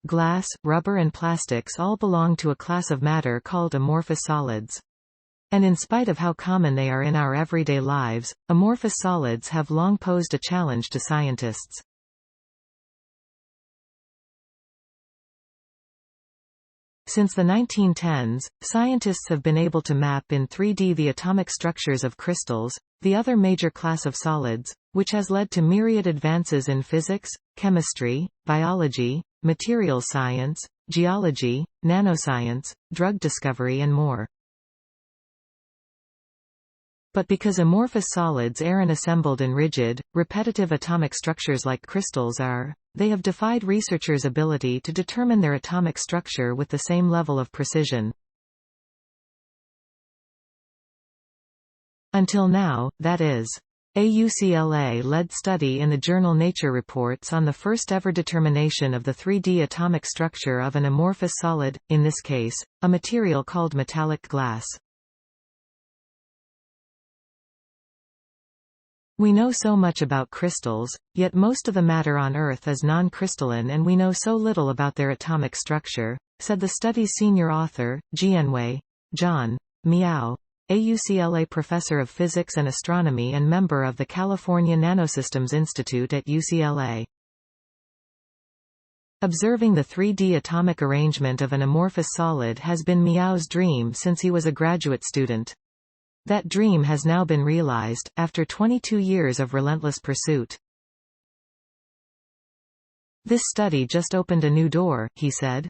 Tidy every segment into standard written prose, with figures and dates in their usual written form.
glass, rubber and plastics all belong to a class of matter called amorphous solids. And in spite of how common they are in our everyday lives, amorphous solids have long posed a challenge to scientists. Since the 1910s, scientists have been able to map in 3D the atomic structures of crystals, the other major class of solids, which has led to myriad advances in physics, chemistry, biology, materials science, geology, nanoscience, drug discovery and more. But because amorphous solids aren't assembled in rigid, repetitive atomic structures like crystals are, they have defied researchers' ability to determine their atomic structure with the same level of precision. Until now, that is. A UCLA-led study in the journal Nature reports on the first-ever determination of the 3D atomic structure of an amorphous solid, in this case, a material called metallic glass. We know so much about crystals, yet most of the matter on Earth is non-crystalline and we know so little about their atomic structure, said the study's senior author, Jianwei John Miao, a UCLA professor of physics and astronomy and member of the California Nanosystems Institute at UCLA. Observing the 3D atomic arrangement of an amorphous solid has been Miao's dream since he was a graduate student. That dream has now been realized, after 22 years of relentless pursuit. This study just opened a new door, he said.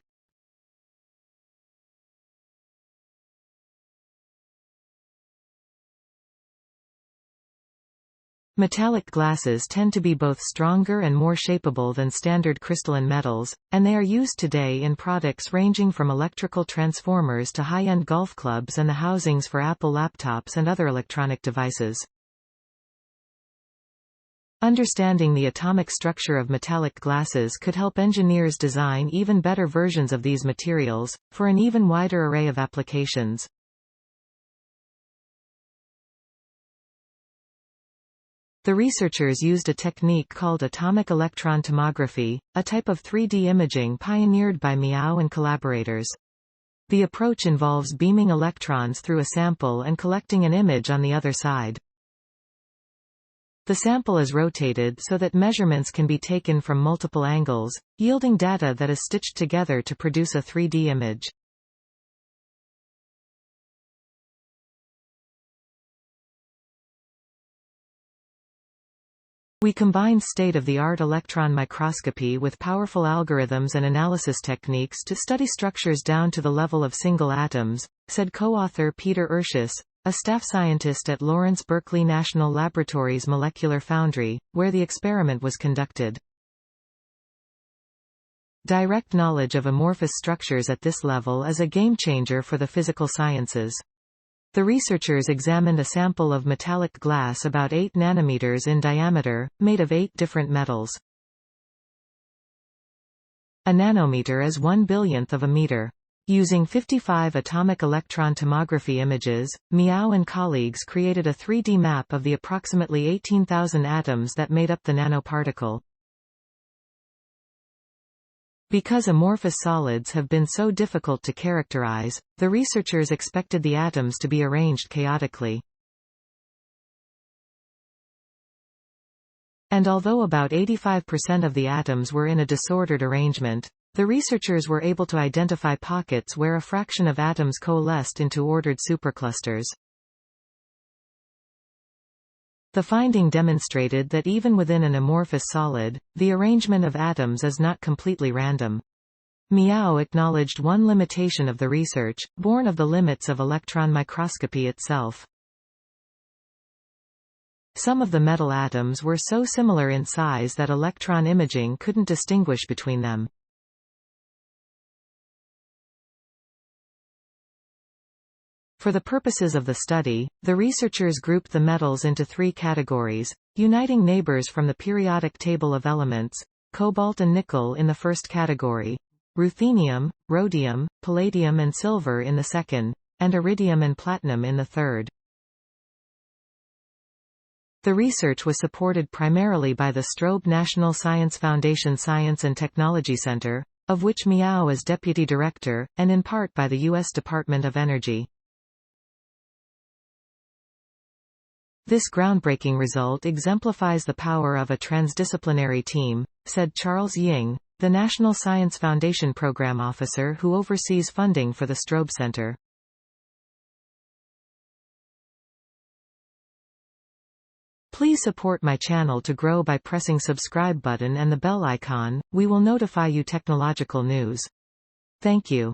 Metallic glasses tend to be both stronger and more shapeable than standard crystalline metals, and they are used today in products ranging from electrical transformers to high-end golf clubs and the housings for Apple laptops and other electronic devices. Understanding the atomic structure of metallic glasses could help engineers design even better versions of these materials, for an even wider array of applications. The researchers used a technique called atomic electron tomography, a type of 3D imaging pioneered by Miao and collaborators. The approach involves beaming electrons through a sample and collecting an image on the other side. The sample is rotated so that measurements can be taken from multiple angles, yielding data that is stitched together to produce a 3D image. We combined state-of-the-art electron microscopy with powerful algorithms and analysis techniques to study structures down to the level of single atoms, said co-author Peter Urshus, a staff scientist at Lawrence Berkeley National Laboratory's Molecular Foundry, where the experiment was conducted. Direct knowledge of amorphous structures at this level is a game-changer for the physical sciences. The researchers examined a sample of metallic glass about 8 nanometers in diameter, made of 8 different metals. A nanometer is 1/billionth of a meter. Using 55 atomic electron tomography images, Miao and colleagues created a 3D map of the approximately 18,000 atoms that made up the nanoparticle. Because amorphous solids have been so difficult to characterize, the researchers expected the atoms to be arranged chaotically. And although about 85% of the atoms were in a disordered arrangement, the researchers were able to identify pockets where a fraction of atoms coalesced into ordered superclusters. The finding demonstrated that even within an amorphous solid, the arrangement of atoms is not completely random. Miao acknowledged one limitation of the research, born of the limits of electron microscopy itself. Some of the metal atoms were so similar in size that electron imaging couldn't distinguish between them. For the purposes of the study, the researchers grouped the metals into 3 categories, uniting neighbors from the periodic table of elements: cobalt and nickel in the first category, ruthenium, rhodium, palladium and silver in the second, and iridium and platinum in the third. The research was supported primarily by the Strobe National Science Foundation Science and Technology Center, of which Miao is deputy director, and in part by the U.S. Department of Energy. This groundbreaking result exemplifies the power of a transdisciplinary team, said Charles Ying, the National Science Foundation Program Officer who oversees funding for the Strobe Center. Please support my channel to grow by pressing subscribe button and the bell icon. We will notify you technological news. Thank you.